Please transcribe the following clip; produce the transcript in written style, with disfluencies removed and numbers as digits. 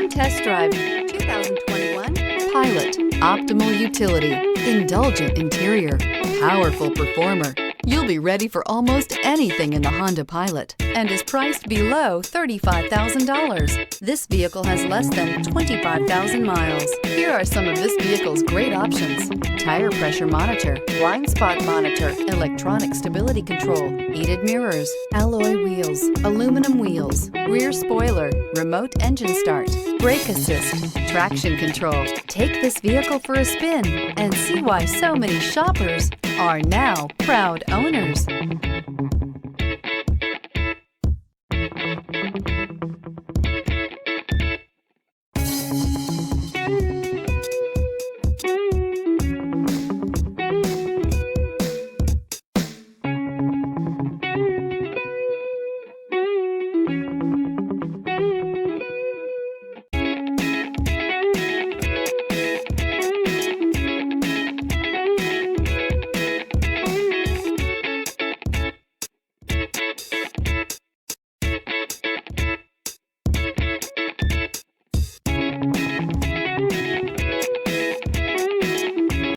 Come test drive 2021 Pilot. Optimal utility, indulgent interior, powerful performer. You'll be ready for almost anything in the Honda Pilot and is priced below $35,000. This vehicle has less than 25,000 miles. Here are some of this vehicle's great options: tire pressure monitor, blind spot monitor, electronic stability control, heated mirrors, alloy wheels, aluminum wheels, rear spoiler, remote engine start, brake assist, traction control. Take this vehicle for a spin and see why so many shoppers are now proud owners.